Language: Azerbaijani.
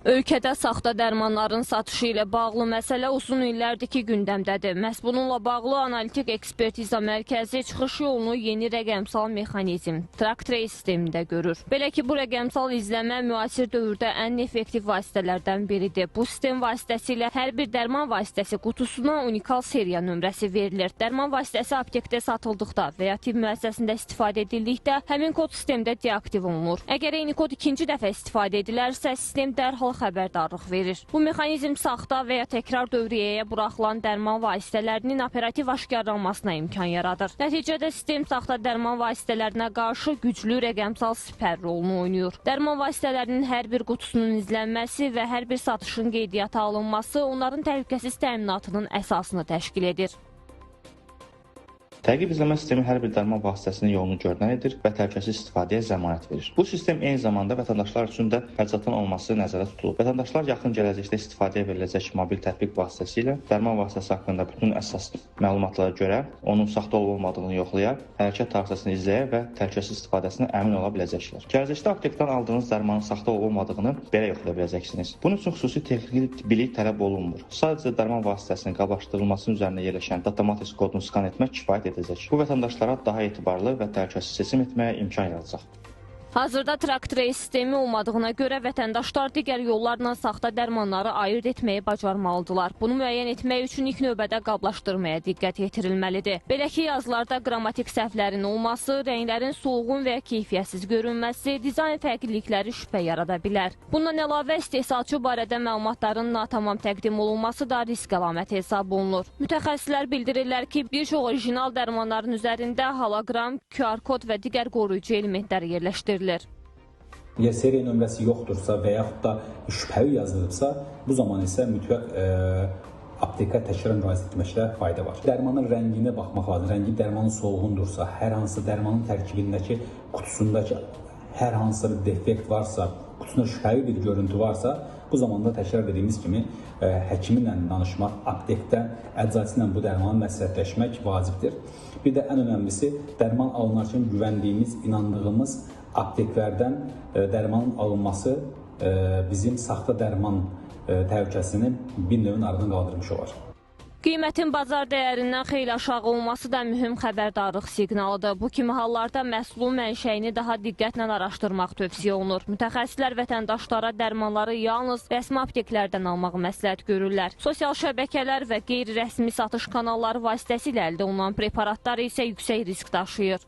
Ölkədə saxta dərmanların satışı ilə bağlı məsələ uzun illərdir ki, gündəmdədir. Məhz bununla bağlı Analitik Ekspertiza Mərkəzi çıxış yolunu yeni rəqəmsal mexanizm, track trace sistemində görür. Belə ki, bu rəqəmsal izləmə müasir dövrdə ən effektiv vasitələrdən biridir. Bu sistem vasitəsilə hər bir dərman vasitəsi qutusuna unikal seriya nömrəsi verilir. Dərman vasitəsi aptekdə satıldıqda və ya tibb müəssisəsində istifadə edildikdə həmin kod sistemdə deaktiv olunur. Əgər eyni kod ikinci dəfə istifadə edilərsə, sistem dərhal xəbərdarlıq verir. Bu mexanizm saxta və ya təkrar dövriyyəyə buraxılan dərman vasitələrinin operativ aşkarlanmasına imkan yaradır. Nəticədə sistem saxta dərman vasitələrinə qarşı güclü rəqəmsal siper rolunu oynayır. Dərman vasitələrinin hər bir qutusunun izlənməsi və hər bir satışın qeydiyyata alınması onların təhlükəsiz təminatının əsasını təşkil edir. Təqib izləmə sistemi hər bir dərman vasitəsinin yolunu görünən edir və təhlükəsiz istifadəyə zəmanət verir. Bu sistem eyni zamanda vətəndaşlar üçün də əlçatan olması nəzərdə tutulub. Vətəndaşlar yaxın gələcəkdə istifadəyə veriləcək mobil tətbiq vasitəsilə dərman vasitəsi haqqında bütün əsas məlumatlara görə onun saxta olub-olmadığını yoxlaya, hərəkət tarixçəsini izləyə və təhlükəsiz istifadəsinə əmin ola biləcəklər. Gələcəkdə aptekdən aldığınız dərmanın saxta olub-olmadığını belə yoxlaya biləcəksiniz. Bunun üçün xüsusi texniki bilik tələb olunmur. Sadəcə dərman vasitəsinin qablaşdırılmasının üzərində yerləşən datamatris kodunu skan etmək kifayət edəcək. Bu vətəndaşlara daha etibarlı və təhlükəsiz seçim etməyə imkan yaradacaq. Hazırda track trace sistemi olmadığına görə vətəndaşlar digər yollarla saxta dərmanları ayırt etməyi bacarmalıdırlar. Bunu müəyyən etmək üçün ilk növbədə qablaşdırmaya diqqət yetirilməlidir. Belə ki, yazılarda qrammatik səhvlərin olması, rənglərin solğun və ya keyfiyyətsiz görünməsi, dizayn fərqlilikləri şübhə yarada bilər. Bundan əlavə istehsalçı barədə məlumatların natamam təqdim olunması da risk əlaməti hesab olunur. Mütəxəssislər bildirirlər ki, bir çox orijinal dərmanların üzərində holoqram, QR kod və digər qoruyucu elementlər yerləşdirilir. Ya seriya nömrəsi yoxdursa və yaxud da şübhəli yazılıbsa, bu zaman isə mütləq aptekə təkrar müraciət etməkdə fayda var. Dərmanın rənginə baxmaq lazım. Rəngi dərmanın solğundursa, hər hansı dərmanın tərkibindəki, qutusundakı hər hansı bir defekt varsa, qutusunda şübhəli bir görüntü varsa, bu zamanda təkrar dediyimiz kimi həkimlə danışmaq, aptekdə əczaçı ilə bu dərmanı məsləhətləşmək vacibdir. Bir də ən önəmlisi, dərman alınarkən güvəndiyimiz, inandığımız apteklərdən dərmanın alınması bizim saxta dərman təhlükəsini bir növün aradan qaldırmış olar. Qiymətin bazar dəyərindən xeyli aşağı olması da mühüm xəbərdarlıq siqnalıdır. Bu kimi hallarda məhsulun mənşəyini daha diqqətlə araşdırmaq tövsiyə olunur. Mütəxəssislər vətəndaşlara dərmanları yalnız rəsmi apteklərdən almağı məsləhət görürlər. Sosial şəbəkələr və qeyri-rəsmi satış kanalları vasitəsilə əldə olunan preparatlar isə yüksək risk daşıyır.